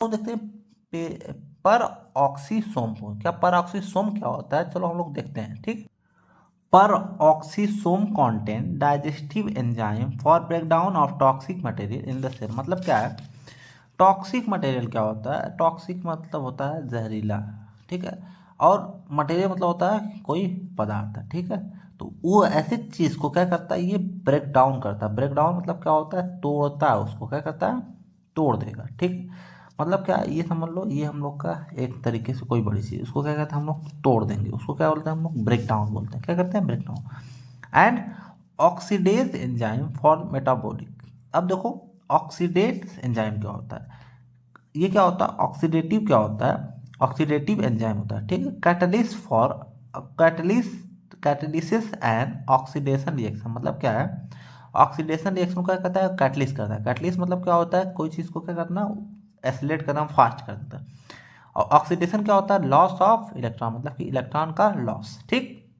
तो देखते हैं पर ऑक्सीसोम को, क्या पर ऑक्सीसोम क्या होता है, चलो हम लोग देखते हैं। ठीक, पर oxysome content digestive enzyme for breakdown of toxic material in the cell. मतलब क्या है टॉक्सिक मटेरियल, क्या होता है टॉक्सिक मतलब होता है जहरीला, ठीक है, और मटेरियल मतलब होता है कोई पदार्थ, ठीक है। तो वो ऐसी चीज़ को क्या करता है, ये ब्रेक डाउन करता है। ब्रेक डाउन मतलब क्या होता है, तोड़ता है उसको, क्या करता है तोड़ देगा। ठीक, मतलब क्या ये समझ लो, ये हम लोग का एक तरीके से कोई बड़ी चीज़, उसको क्या कहते हैं हम लोग तोड़ देंगे, उसको क्या बोलते हैं हम लोग ब्रेक डाउन बोलते हैं। क्या करते हैं break down. And oxidase enzyme for metabolic. अब देखो ऑक्सीडेज एंजाइम क्या होता है, ये क्या होता है ऑक्सीडेटिव, क्या होता है ऑक्सीडेटिव एंजाइम होता है। ठीक है, catalyst for catalysis and oxidation reaction. मतलब क्या है ऑक्सीडेशन रिएक्शन क्या कहता है, कैटलिस्ट करता है। कैटलिस्ट मतलब क्या होता है, कोई चीज़ को क्या करना एसिलेट करना, फास्ट कर देता है। और ऑक्सीडेशन क्या होता है, लॉस ऑफ इलेक्ट्रॉन, मतलब कि इलेक्ट्रॉन का लॉस। ठीक,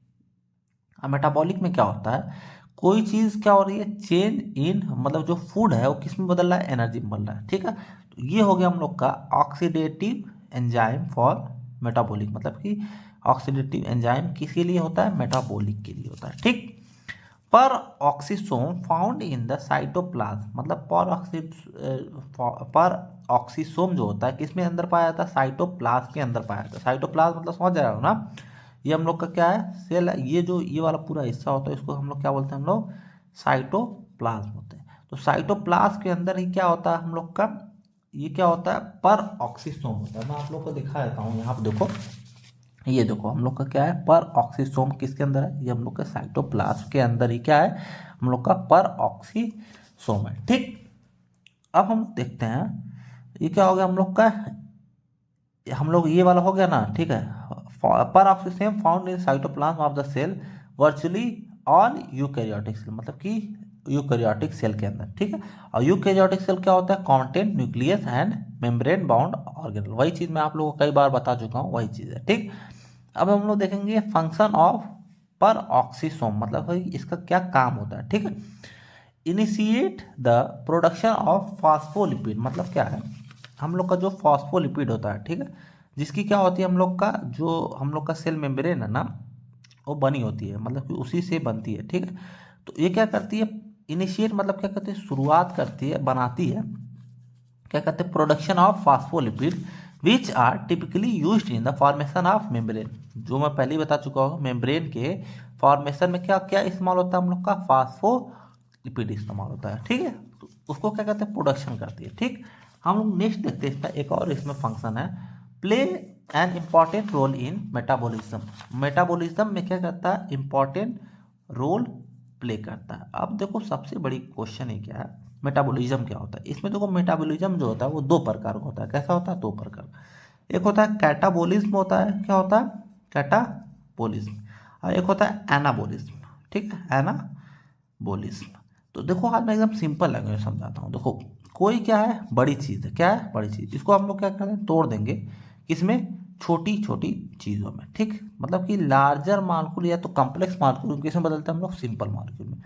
अब मेटाबॉलिक में क्या होता है, कोई चीज़ क्या हो रही है चेंज इन, मतलब जो फूड है वो किस में बदल रहा है, एनर्जी में बदल रहा है। ठीक है, तो ये हो गया हम लोग का ऑक्सीडेटिव एंजाइम फॉर मेटाबॉलिक। मतलब कि ऑक्सीडेटिव एंजाइम किसके लिए होता है, मेटाबॉलिक के लिए होता है। ठीक, पर oxysome found in the cytoplasm. मतलब पर ऑक्सीसोम जो होता है किसमें अंदर पाया जाता है, साइटोप्लाज्म के अंदर पाया जाता है। साइटोप्लाज्म मतलब समझ जा रहे हो ना, ये हम लोग का क्या है सेल है। ये जो ये वाला पूरा हिस्सा होता है इसको हम लोग क्या बोलते हैं, हम लोग साइटोप्लाज्म होते हैं। तो साइटोप्लाज्म के अंदर ही क्या होता है हम लोग का, ये क्या होता है पर ऑक्सीसोम होता है। मैं आप लोग को दिखा देता हूँ, यहाँ पे देखो, ये देखो हम लोग का क्या है पर ऑक्सीसोम किसके अंदर है, ये हम लोग का साइटोप्लाज्म के अंदर ही क्या है, हम लोग का पर ऑक्सीसोम है। ठीक, अब हम देखते हैं ये क्या हो गया हम लोग का, हम लोग ये वाला हो गया ना। ठीक है, पर oxysome found in cytoplasm of the cell virtually all eukaryotic cell. मतलब कि यूकैरियोटिक सेल के अंदर। ठीक है, और यूकैरियोटिक सेल क्या होता है, content nucleus and membrane bound organelle. वही चीज़ मैं आप लोगों को कई बार बता चुका हूँ, वही चीज़ है। ठीक, अब हम लोग देखेंगे फंक्शन ऑफ पर ऑक्सीसोम, मतलब भाई इसका क्या काम होता है। ठीक है, initiate the production of phospholipid. मतलब क्या है, हम लोग का जो फॉस्फोलिपिड होता है, ठीक है, जिसकी क्या होती है हम लोग का, जो हम लोग का सेल मेम्ब्रेन है ना, वो बनी होती है, मतलब कि उसी से बनती है। ठीक है, तो ये क्या करती है, इनिशिएट मतलब क्या करती है, शुरुआत करती है, बनाती है, क्या कहते हैं production of phospholipid which are typically used in the formation of membrane. जो मैं पहले ही बता चुका हूँ, मेम्ब्रेन के फॉर्मेशन में क्या क्या इस्तेमाल होता है हम लोग का, फास्फोलिपिड इस्तेमाल होता है। ठीक है, तो उसको क्या कहते हैं प्रोडक्शन करती है। ठीक, हम लोग नेक्स्ट देखते हैं इसका एक और इसमें फंक्शन है, play an important role in metabolism. Metabolism में क्या करता है, इंपॉर्टेंट रोल प्ले करता है। अब देखो सबसे बड़ी क्वेश्चन है क्या है, मेटाबॉलिज्म क्या होता है। इसमें देखो मेटाबॉलिज्म जो होता है वो दो प्रकार का होता है। कैसा होता है, दो प्रकार। एक होता है कैटाबॉलिज्म, होता है क्या होता है कैटाबॉलिज्म, और एक होता है एनाबॉलिज्म। ठीक है, एनाबॉलिज्म। तो देखो आज मैं एकदम सिंपल लैंग्वेज में समझाता हूँ। देखो कोई क्या है बड़ी चीज़ है, क्या है बड़ी चीज़, इसको हम लोग क्या करते हैं तोड़ देंगे, किसमें, छोटी छोटी चीज़ों में। ठीक, मतलब कि लार्जर मालिक्यूल या तो कॉम्प्लेक्स मालिक्यूल किसमें बदलते हैं हम लोग, सिंपल मालिक्यूल में।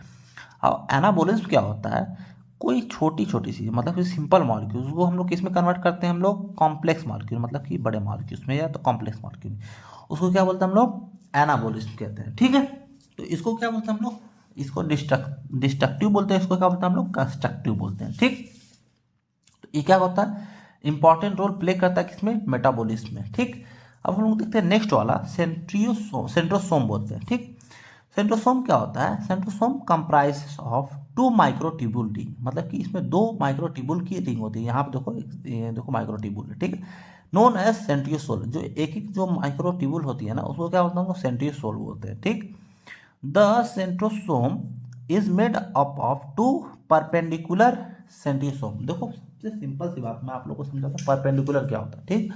अब एनाबोलिज्म क्या होता है, कोई छोटी छोटी चीज़, मतलब कि सिंपल मॉलिक्यूल्स को हम लोग किस में कन्वर्ट करते हैं, हम लोग कॉम्प्लेक्स मॉलिक्यूल, मतलब कि बड़े मॉलिक्यूल्स में या तो कॉम्प्लेक्स मॉलिक्यूल, उसको क्या बोलते हैं हम लोग एनाबोलिज्म कहते हैं। ठीक है, तो इसको क्या बोलते हैं हम लोग, इसको डिस्ट्रक्टिव बोलते हैं, इसको क्या बोलते हैं हम लोग कंस्ट्रक्टिव बोलते हैं। ठीक, तो ये क्या होता है, इंपॉर्टेंट रोल प्ले करता है किसमें, मेटाबॉलिज्म में। ठीक, अब हम लोग देखते हैं नेक्स्ट वाला सेंट्रोसोम बोलते हैं। ठीक, सेंट्रोसोम क्या होता है, centrosome comprise of two microtubule ring. मतलब कि इसमें दो माइक्रोट्यूबुल की रिंग होती है। यहाँ पे देखो ये देखो माइक्रोट्यूबुल है। ठीक है, नोन एज सेंट्रियोसोल। जो एक एक जो माइक्रोट्यूबुल होती है ना उसको क्या बोलते हैं, सेंट्रियोसोल बोलते हैं। ठीक, the centrosome is made up of two perpendicular centrioles. देखो सबसे सिंपल सी बात मैं आप लोग को समझाता हूँ, परपेंडिकुलर क्या होता है। ठीक,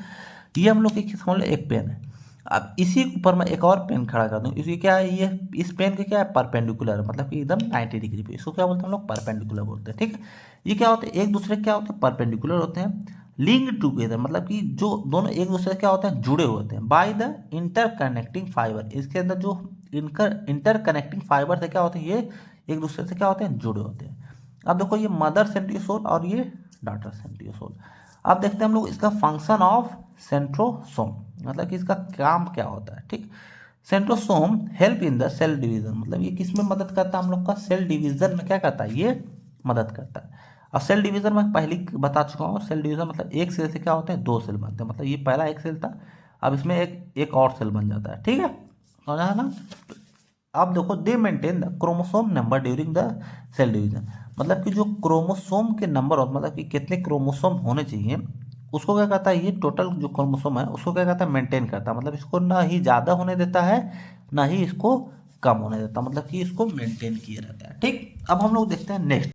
ये हम लोग एक समझ लो एक पेन है, अब इसी के ऊपर मैं एक और पेन खड़ा कर दूँ, इसकी क्या है, ये इस पेन के क्या है परपेंडिकुलर, मतलब कि एकदम 90 डिग्री पे, इसको क्या बोलते हैं हम लोग परपेंडिकुलर बोलते हैं। ठीक है, ये क्या होते हैं एक दूसरे क्या होते हैं परपेंडिकुलर होते हैं, लिंक्ड टुगेदर मतलब कि जो दोनों एक दूसरे से क्या होते हैं जुड़े होते हैं, बाय द इंटरकनेक्टिंग फाइबर। इसके अंदर जो इंटरकनेक्टिंग फाइबर से क्या होते हैं, ये एक दूसरे से क्या होते हैं जुड़े होते हैं। अब देखो ये मदर सेंट्रियोसोल और ये डॉटर सेंट्रियोसोल। अब देखते हैं हम लोग इसका फंक्शन ऑफ सेंट्रोसोम, मतलब कि इसका काम क्या होता है। ठीक, centrosome help in the cell division, मतलब ये किस में मदद करता है, हम लोग का सेल डिवीजन में क्या करता है, ये मदद करता है। अब सेल डिवीजन में पहले बता चुका हूँ, सेल डिवीजन मतलब एक सेल से क्या होते हैं, दो सेल बनते हैं, मतलब ये पहला एक सेल था, अब इसमें एक और सेल बन जाता है। ठीक है, समझा है ना। अब देखो, they maintain the chromosome number during the cell division, मतलब कि जो क्रोमोसोम के नंबर होते, मतलब कि कितने क्रोमोसोम होने चाहिए, उसको क्या करता है, ये टोटल जो क्रोमोसोम है उसको क्या करता है, मेंटेन करता है, मतलब इसको ना ही ज़्यादा होने देता है ना ही इसको कम होने देता, मतलब कि इसको मेंटेन किए रहता है। ठीक, अब हम लोग देखते हैं नेक्स्ट।